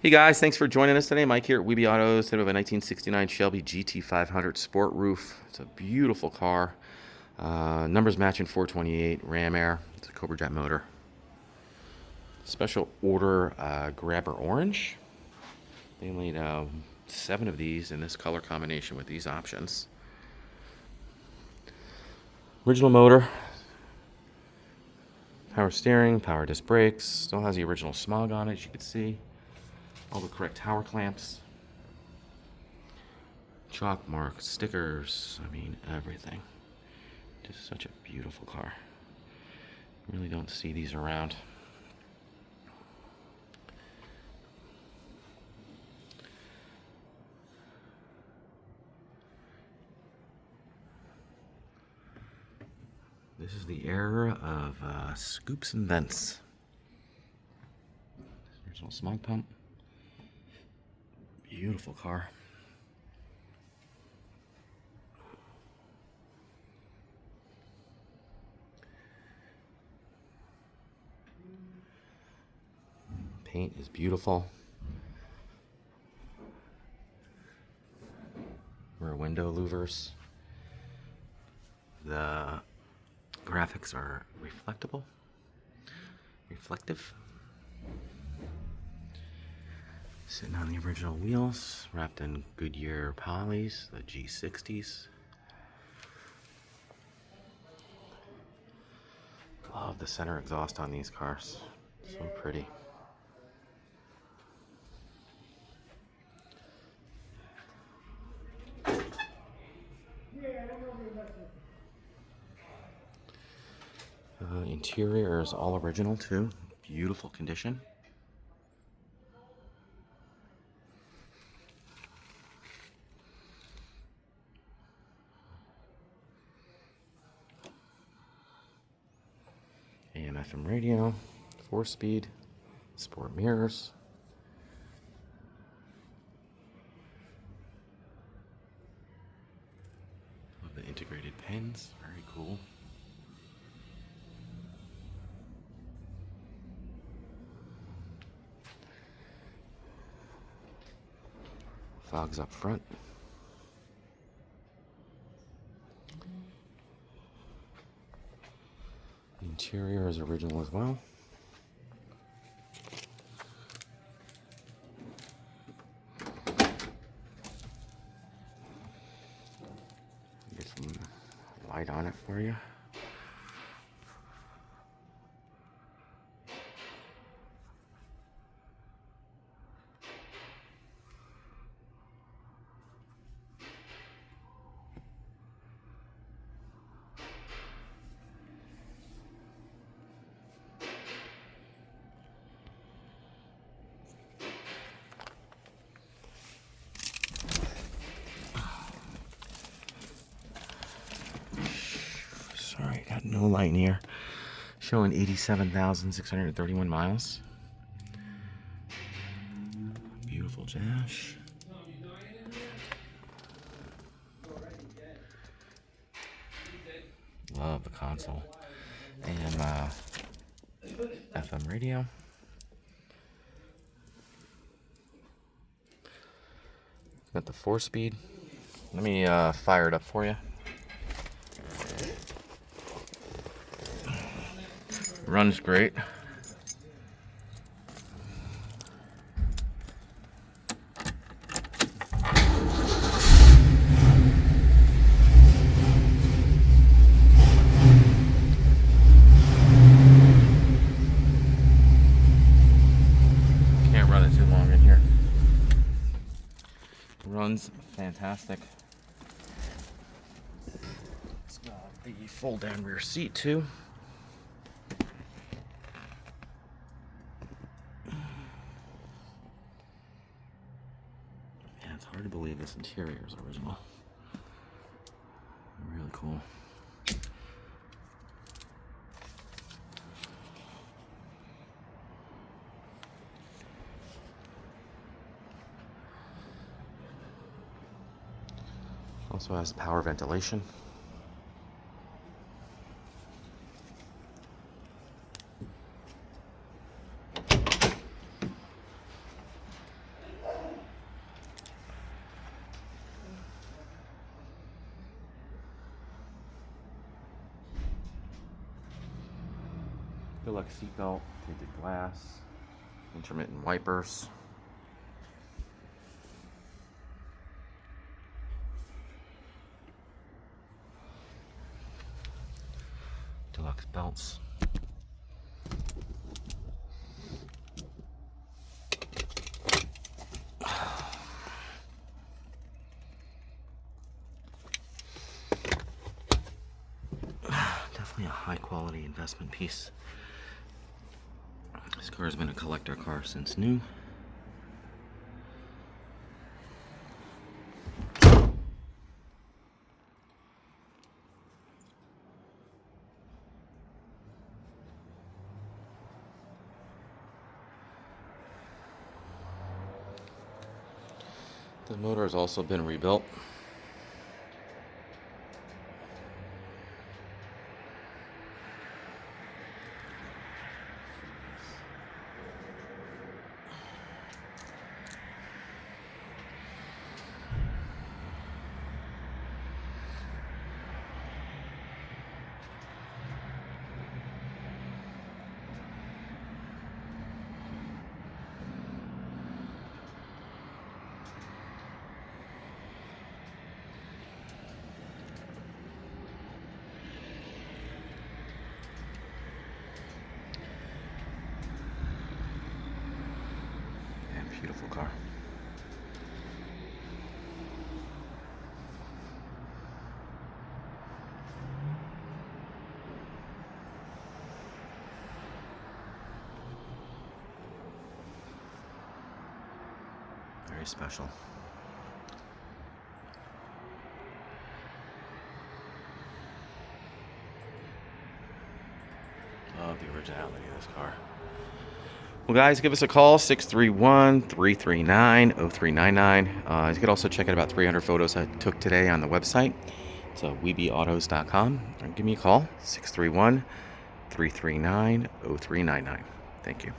Hey guys, thanks for joining us today. Mike here at Weeby Autos. Today we have a 1969 Shelby GT500 Sport Roof. It's a beautiful car. Numbers matching 428 Ram Air. It's a Cobra jet motor. Special order Grabber Orange. They only made 7 of these in this color combination with these options. Original motor. Power steering, power disc brakes. Still has the original Smog on it, as you can see. All the correct tower clamps, chalk marks, stickers, I mean everything. Just such a beautiful car. You really don't see these around. This is the era of scoops and vents. Original Smog pump. Beautiful car. Paint is beautiful. Rear window louvers. The graphics are reflective. Sitting on the original wheels, wrapped in Goodyear polys, the G60s. Love the center exhaust on these cars. So pretty. Interior is all original too. Beautiful condition. AM FM radio, 4-speed, sport mirrors. Love the integrated pins, very cool. Fogs up front. The interior is original as well. Get some light on it for you. Sorry, got no light in here. Showing 87,631 miles. Beautiful dash. Love the console. AM FM radio. Got the 4-speed. Let me fire it up for you. Runs great. Can't run it too long in here. Runs fantastic. It's got the fold down rear seat too. It's hard to believe this interior is original. Really cool. Also has power ventilation. Deluxe seatbelt, tinted glass, intermittent wipers. Deluxe belts. Definitely a high quality investment piece. This car has been a collector car since new. The motor has also been rebuilt. Beautiful car. Very special. Love the originality of this car. Well, guys, give us a call, 631-339-0399. You could also check out about 300 photos I took today on the website. It's weebieautos.com. Give me a call, 631-339-0399. Thank you.